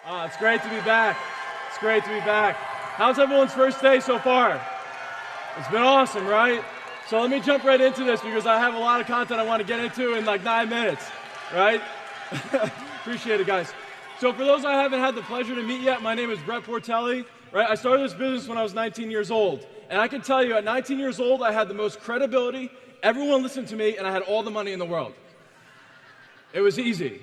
It's great to be back. It's great to be back. How's everyone's first day so far? It's been awesome, right? So let me jump right into this because I have a lot of content I want to get into in like 9 minutes, right? Appreciate it, guys. So for those I haven't had the pleasure to meet yet, my name is Brett Portelli, right? I started this business when I was 19 years old. And I can tell you, at 19 years old, I had the most credibility, everyone listened to me, and I had all the money in the world. It was easy.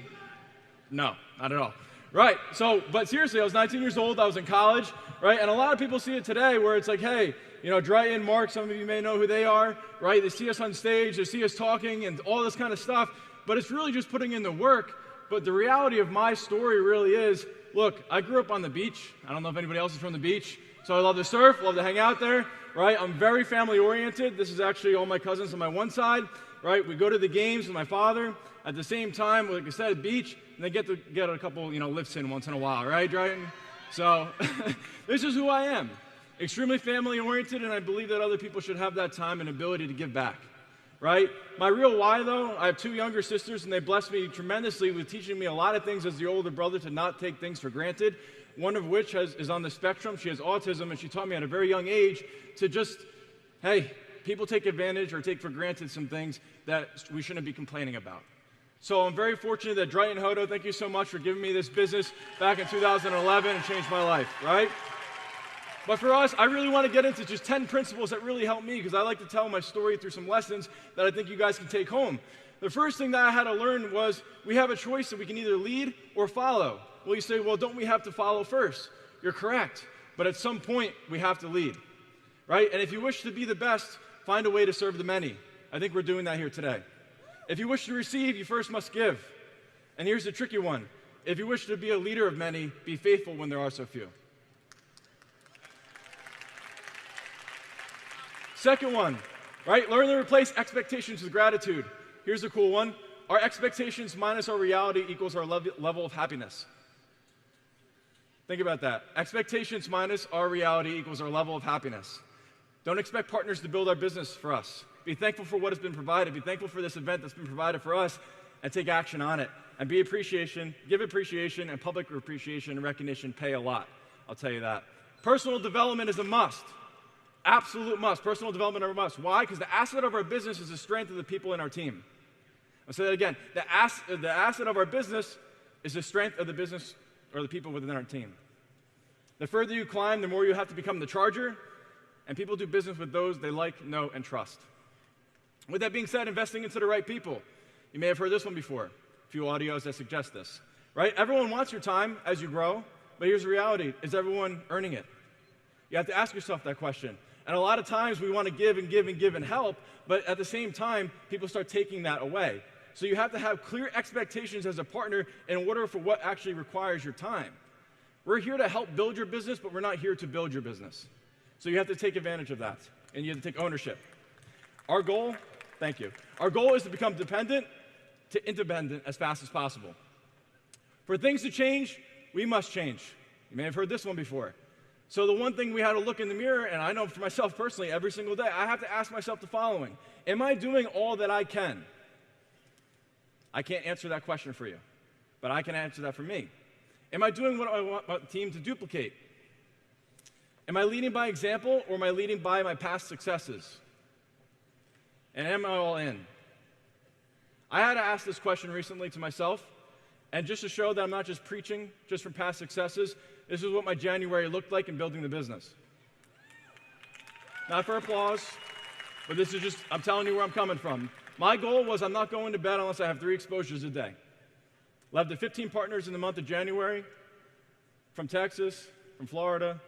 No, not at all. Right, so, but seriously, I was 19 years old, I was in college, right? And a lot of people see it today where it's like, hey, you know, Drayton, Mark, some of you may know who they are, right? They see us on stage, they see us talking and all this kind of stuff, but it's really just putting in the work. But the reality of my story really is, look, I grew up on the beach. I don't know if anybody else is from the beach, so I love to surf, love to hang out there, right? I'm very family-oriented. This is actually all my cousins on my one side, right? We go to the games with my father. At the same time, like I said, beach, and they get to get a couple, lifts in once in a while, right, Drayton? So this is who I am. Extremely family-oriented, and I believe that other people should have that time and ability to give back, right? My real why, though, I have 2 younger sisters, and they blessed me tremendously with teaching me a lot of things as the older brother to not take things for granted, one of which is on the spectrum. She has autism, and she taught me at a very young age to just, hey, people take advantage or take for granted some things that we shouldn't be complaining about. So I'm very fortunate that Drayton Hodo, thank you so much for giving me this business back in 2011 and changed my life, right? But for us, I really want to get into just 10 principles that really helped me because I like to tell my story through some lessons that I think you guys can take home. The first thing that I had to learn was we have a choice that we can either lead or follow. Well, you say, well, don't we have to follow first? You're correct. But at some point, we have to lead, right? And if you wish to be the best, find a way to serve the many. I think we're doing that here today. If you wish to receive, you first must give. And here's the tricky one. If you wish to be a leader of many, be faithful when there are so few. Second one, right? Learn to replace expectations with gratitude. Here's the cool one. Our expectations minus our reality equals our level of happiness. Think about that. Expectations minus our reality equals our level of happiness. Don't expect partners to build our business for us. Be thankful for what has been provided. Be thankful for this event that's been provided for us and take action on it. And give appreciation, and public appreciation and recognition pay a lot. I'll tell you that. Personal development is a must. Absolute must. Personal development is a must. Why? Because the asset of our business is the strength of the people in our team. I'll say that again. The asset of our business is the strength of the business or the people within our team. The further you climb, the more you have to become the charger, and people do business with those they like, know, and trust. With that being said, investing into the right people. You may have heard this one before. A few audios that suggest this, right? Everyone wants your time as you grow, but here's the reality. Is everyone earning it? You have to ask yourself that question. And a lot of times we want to give and give and give and help, but at the same time, people start taking that away. So you have to have clear expectations as a partner in order for what actually requires your time. We're here to help build your business, but we're not here to build your business. So you have to take advantage of that, and you have to take ownership. Our goal, thank you. Our goal is to become dependent to independent as fast as possible. For things to change, we must change. You may have heard this one before. So the one thing we had to look in the mirror, and I know for myself personally, every single day, I have to ask myself the following. Am I doing all that I can? I can't answer that question for you, but I can answer that for me. Am I doing what I want my team to duplicate? Am I leading by example, or am I leading by my past successes? And am I all in? I had to ask this question recently to myself, and just to show that I'm not just preaching just from past successes, this is what my January looked like in building the business. Not for applause, but this is just, I'm telling you where I'm coming from. My goal was I'm not going to bed unless I have 3 exposures a day. Led to 15 partners in the month of January, from Texas, from Florida,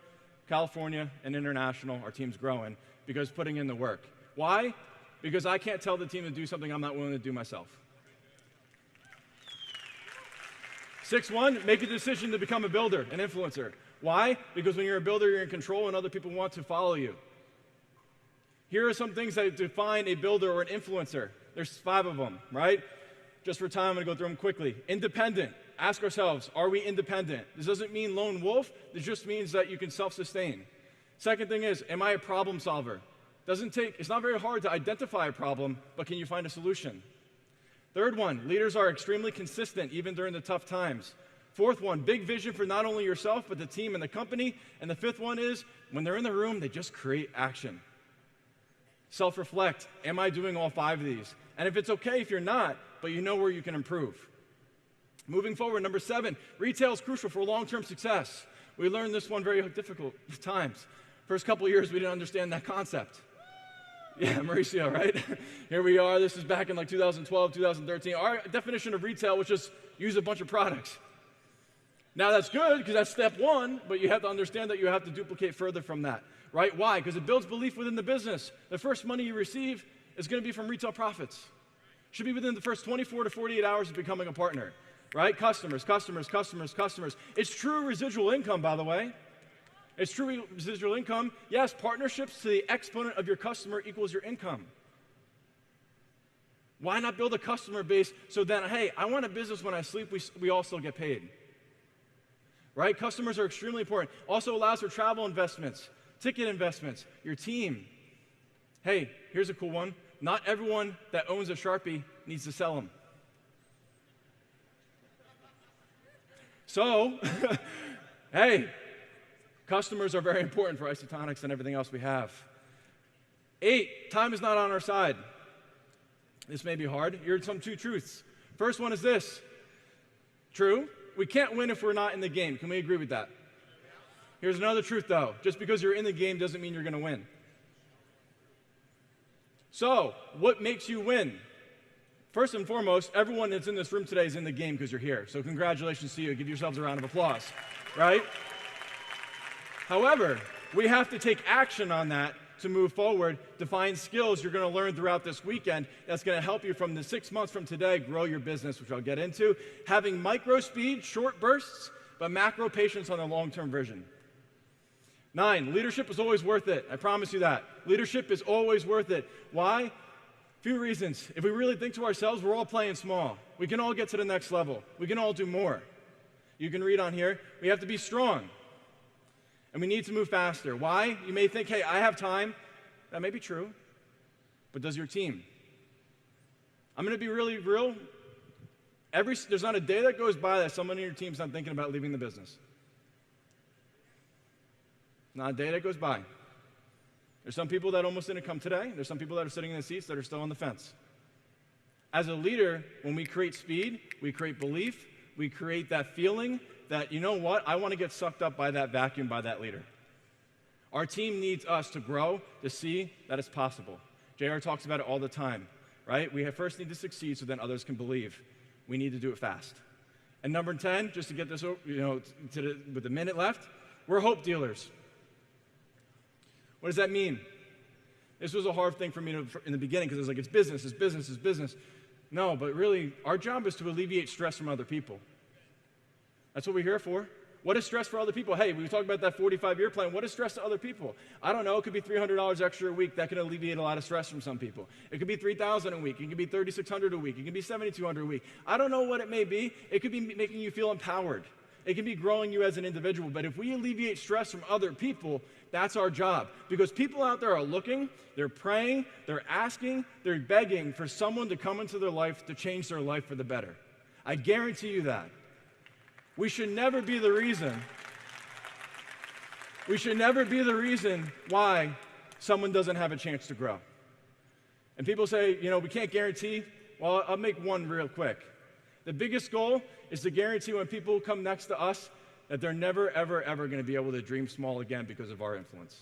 California, and international. Our team's growing because putting in the work. Why? Because I can't tell the team to do something I'm not willing to do myself. 6-1, make a decision to become a builder, an influencer. Why? Because when you're a builder, you're in control and other people want to follow you. Here are some things that define a builder or an influencer. There's 5 of them, right? Just for time, I'm gonna go through them quickly. Independent. Ask ourselves, are we independent? This doesn't mean lone wolf. This just means that you can self-sustain. Second thing is, am I a problem solver? It's not very hard to identify a problem, but can you find a solution? Third one, leaders are extremely consistent even during the tough times. Fourth one, big vision for not only yourself, but the team and the company. And the fifth one is, when they're in the room, they just create action. Self-reflect, am I doing all 5 of these? And if it's okay if you're not, but you know where you can improve. Moving forward, number 7, retail is crucial for long-term success. We learned this one very difficult times. First couple of years, we didn't understand that concept. Yeah, Mauricio, right? Here we are. This is back in like 2012, 2013. Our definition of retail was just use a bunch of products. Now that's good because that's step 1, but you have to understand that you have to duplicate further from that, right? Why? Because it builds belief within the business. The first money you receive is going to be from retail profits. Should be within the first 24 to 48 hours of becoming a partner, right? Customers, customers, customers, customers. It's true residual income, by the way. It's true residual income. Yes, partnerships to the exponent of your customer equals your income. Why not build a customer base so then, hey, I want a business when I sleep, we all still get paid. Right? Customers are extremely important. Also allows for travel investments, ticket investments, your team. Hey, here's a cool one. Not everyone that owns a Sharpie needs to sell them. So, hey, customers are very important for Isotonics and everything else we have. 8, time is not on our side. This may be hard. Here are some 2 truths. First one is this. True. We can't win if we're not in the game. Can we agree with that? Here's another truth, though. Just because you're in the game doesn't mean you're going to win. So, what makes you win? First and foremost, everyone that's in this room today is in the game because you're here. So congratulations to you. Give yourselves a round of applause, right? However, we have to take action on that to move forward, to find skills you're going to learn throughout this weekend that's going to help you from the 6 months from today grow your business, which I'll get into. Having micro speed, short bursts, but macro patience on a long-term vision. 9, leadership is always worth it. I promise you that. Leadership is always worth it. Why? Few reasons. If we really think to ourselves, we're all playing small. We can all get to the next level. We can all do more. You can read on here. We have to be strong. And we need to move faster. Why? You may think, hey, I have time. That may be true. But does your team? I'm going to be really real. There's not a day that goes by that someone in your team's not thinking about leaving the business. Not a day that goes by. There's some people that almost didn't come today. There's some people that are sitting in the seats that are still on the fence. As a leader, when we create speed, we create belief, we create that feeling that, you know what, I want to get sucked up by that vacuum, by that leader. Our team needs us to grow, to see that it's possible. JR talks about it all the time, right? We first need to succeed so then others can believe. We need to do it fast. And number 10, just to get this, with a minute left, we're hope dealers. What does that mean? This was a hard thing for me in the beginning because it was like, it's business, it's business, it's business. No, but really, our job is to alleviate stress from other people. That's what we're here for. What is stress for other people? Hey, we talked about that 45-year plan. What is stress to other people? I don't know. It could be $300 extra a week. That can alleviate a lot of stress from some people. It could be $3,000 a week. It could be $3,600 a week. It could be $7,200 a week. I don't know what it may be. It could be making you feel empowered. It can be growing you as an individual. But if we alleviate stress from other people, that's our job. Because people out there are looking, they're praying, they're asking, they're begging for someone to come into their life to change their life for the better. I guarantee you that. We should never be the reason. We should never be the reason why someone doesn't have a chance to grow. And people say, we can't guarantee. Well, I'll make one real quick. The biggest goal is to guarantee when people come next to us that they're never, ever, ever going to be able to dream small again because of our influence.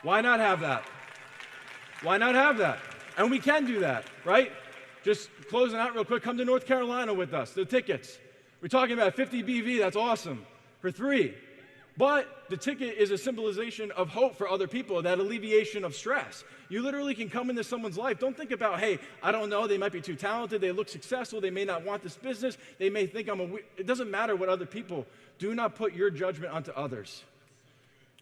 Why not have that? Why not have that? And we can do that, right? Just closing out real quick, come to North Carolina with us, the tickets. We're talking about 50 BV, that's awesome, for 3. But the ticket is a symbolization of hope for other people, that alleviation of stress. You literally can come into someone's life. Don't think about, hey, I don't know, they might be too talented, they look successful, they may not want this business, they may think it doesn't matter what other people, do not put your judgment onto others.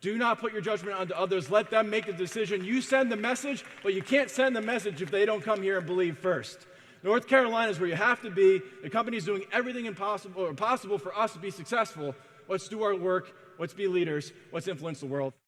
Do not put your judgment onto others. Let them make the decision. You send the message, but you can't send the message if they don't come here and believe first. North Carolina is where you have to be. The company's doing everything possible for us to be successful. Let's do our work. Let's be leaders. Let's influence the world.